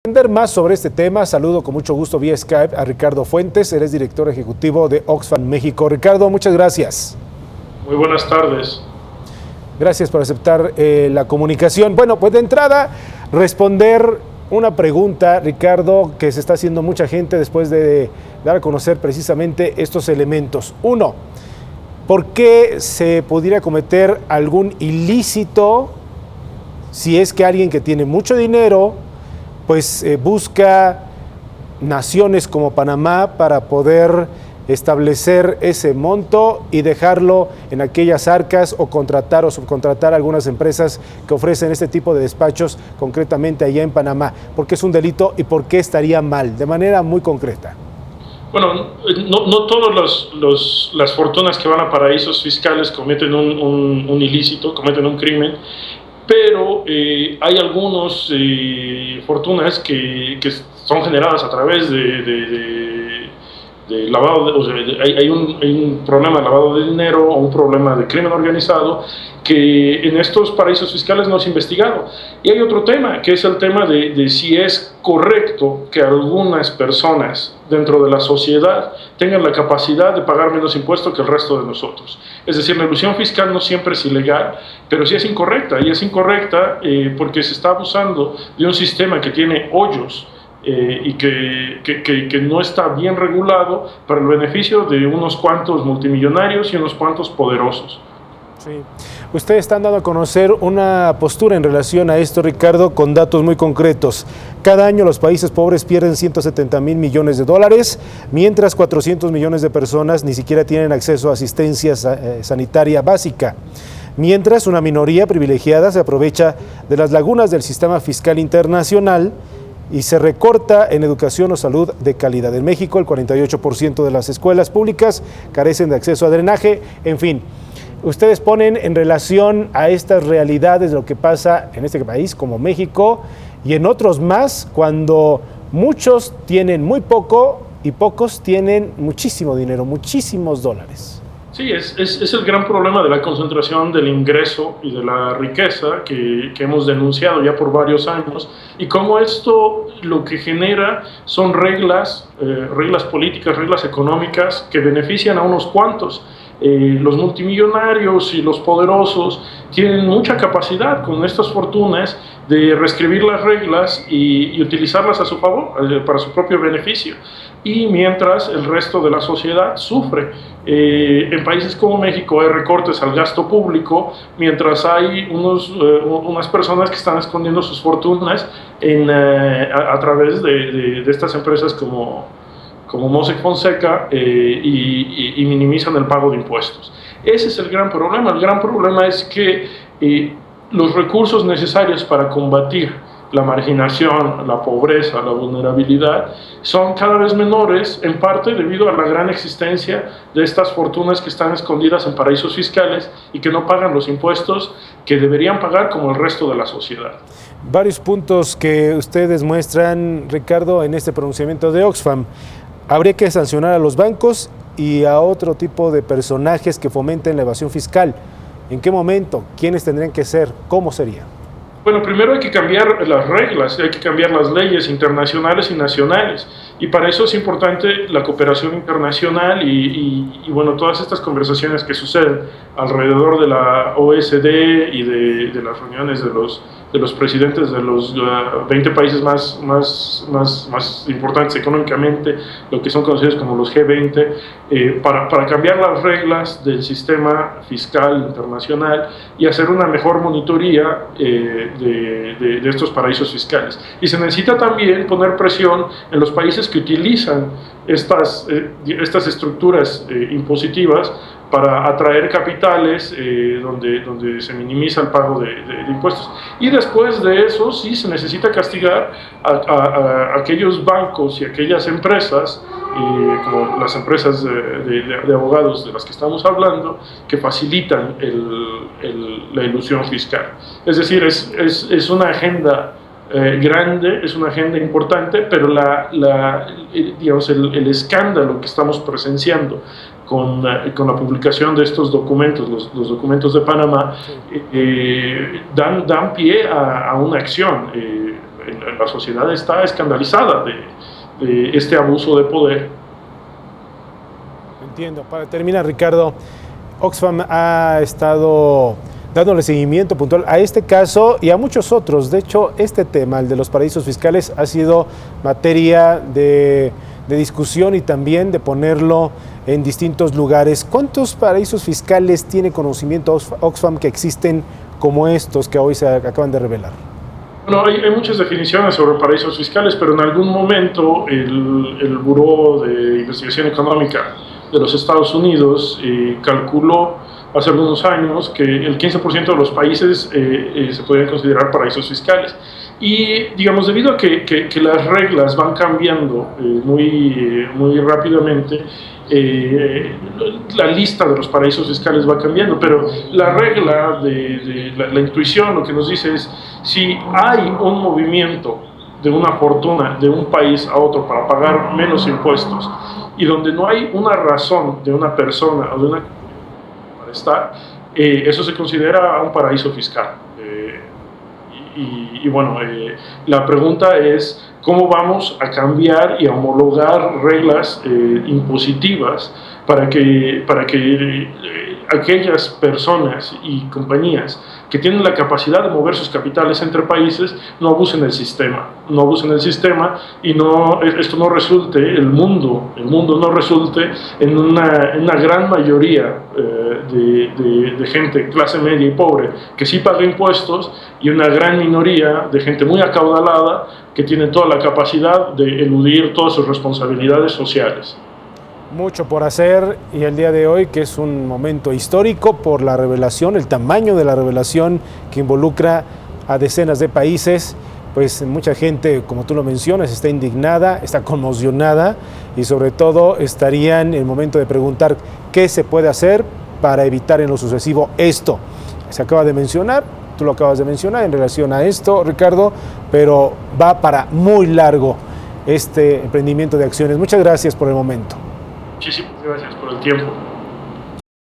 Entender más sobre este tema, saludo con mucho gusto vía Skype a Ricardo Fuentes, él es director ejecutivo de Oxfam México. Ricardo, muchas gracias. Muy buenas tardes. Gracias por aceptar la comunicación. Bueno, pues de entrada, responder una pregunta, Ricardo, que se está haciendo mucha gente después de dar a conocer precisamente estos elementos. Uno, ¿por qué se pudiera cometer algún ilícito si es que alguien que tiene mucho dinero pues busca naciones como Panamá para poder establecer ese monto y dejarlo en aquellas arcas o contratar o subcontratar a algunas empresas que ofrecen este tipo de despachos, concretamente allá en Panamá? ¿Por qué es un delito y por qué estaría mal? De manera muy concreta. Bueno, no todas las fortunas que van a paraísos fiscales cometen un ilícito, cometen un crimen, pero hay algunas fortunas que son generadas a través de lavado, hay un problema de lavado de dinero o un problema de crimen organizado que en estos paraísos fiscales no es investigado. Y hay otro tema, que es el tema de si es correcto que algunas personas dentro de la sociedad tengan la capacidad de pagar menos impuestos que el resto de nosotros. Es decir, la elusión fiscal no siempre es ilegal, pero sí es incorrecta, y es incorrecta porque se está abusando de un sistema que tiene hoyos y que no está bien regulado para el beneficio de unos cuantos multimillonarios y unos cuantos poderosos. Sí. Ustedes están dando a conocer una postura en relación a esto, Ricardo, con datos muy concretos. Cada año los países pobres pierden 170,000 millones de dólares, mientras 400 millones de personas ni siquiera tienen acceso a asistencia sanitaria básica. Mientras una minoría privilegiada se aprovecha de las lagunas del sistema fiscal internacional y se recorta en educación o salud de calidad. En México, el 48% de las escuelas públicas carecen de acceso a drenaje. En fin, ustedes ponen en relación a estas realidades lo que pasa en este país como México y en otros más, cuando muchos tienen muy poco y pocos tienen muchísimo dinero, muchísimos dólares. Sí, es el gran problema de la concentración del ingreso y de la riqueza que hemos denunciado ya por varios años, y cómo esto lo que genera son reglas políticas, reglas económicas que benefician a unos cuantos. Los multimillonarios y los poderosos tienen mucha capacidad con estas fortunas de reescribir las reglas y utilizarlas a su favor, para su propio beneficio, y mientras el resto de la sociedad sufre. En países como México hay recortes al gasto público, mientras hay unas personas que están escondiendo sus fortunas a través de estas empresas como Mossack Fonseca y minimizan el pago de impuestos. Ese es el gran problema. El gran problema es que los recursos necesarios para combatir la marginación, la pobreza, la vulnerabilidad, son cada vez menores, en parte debido a la gran existencia de estas fortunas que están escondidas en paraísos fiscales y que no pagan los impuestos que deberían pagar como el resto de la sociedad. Varios puntos que ustedes muestran, Ricardo, en este pronunciamiento de Oxfam. Habría que sancionar a los bancos y a otro tipo de personajes que fomenten la evasión fiscal. ¿En qué momento? ¿Quiénes tendrían que ser? ¿Cómo sería? Bueno, primero hay que cambiar las reglas, hay que cambiar las leyes internacionales y nacionales, y para eso es importante la cooperación internacional y bueno, todas estas conversaciones que suceden alrededor de la OSD y de las reuniones de los presidentes de los 20 países más importantes económicamente, lo que son conocidos como los G20, para cambiar las reglas del sistema fiscal internacional y hacer una mejor monitoría de estos paraísos fiscales. Y se necesita también poner presión en los países que utilizan estas estructuras impositivas para atraer capitales donde se minimiza el pago de impuestos. Y después de eso sí se necesita castigar a aquellos bancos y aquellas empresas, como las empresas de abogados de las que estamos hablando, que facilitan la elusión fiscal. Es decir, es una agenda grande, es una agenda importante, pero digamos, el escándalo que estamos presenciando con la publicación de estos documentos, los documentos de Panamá, dan pie a una acción. la sociedad está escandalizada de este abuso de poder. Entiendo. Para terminar, Ricardo, Oxfam ha estado dándole seguimiento puntual a este caso y a muchos otros. De hecho, este tema, el de los paraísos fiscales, ha sido materia de discusión y también de ponerlo en distintos lugares. ¿Cuántos paraísos fiscales tiene conocimiento Oxfam que existen como estos que hoy se acaban de revelar? Bueno, hay muchas definiciones sobre paraísos fiscales, pero en algún momento el Buró de Investigación Económica de los Estados Unidos calculó hace algunos años que el 15% de los países se podrían considerar paraísos fiscales. Y, digamos, debido a que las reglas van cambiando muy rápidamente, la lista de los paraísos fiscales va cambiando, pero la regla la intuición lo que nos dice es, si hay un movimiento de una fortuna de un país a otro para pagar menos impuestos y donde no hay una razón de una persona o de una para estar, eso se considera un paraíso fiscal. Y bueno, la pregunta es cómo vamos a cambiar y a homologar reglas impositivas para que aquellas personas y compañías que tienen la capacidad de mover sus capitales entre países no abusen del sistema, y esto no resulte, el mundo no resulte en una gran mayoría de gente clase media y pobre que sí paga impuestos y una gran minoría de gente muy acaudalada que tiene toda la capacidad de eludir todas sus responsabilidades sociales. Mucho por hacer y el día de hoy, que es un momento histórico por la revelación, el tamaño de la revelación que involucra a decenas de países, pues mucha gente, como tú lo mencionas, está indignada, está conmocionada y sobre todo estarían en el momento de preguntar qué se puede hacer para evitar en lo sucesivo esto. Se acaba de mencionar, tú lo acabas de mencionar en relación a esto, Ricardo, pero va para muy largo este emprendimiento de acciones. Muchas gracias por el momento. Muchísimas gracias por el tiempo.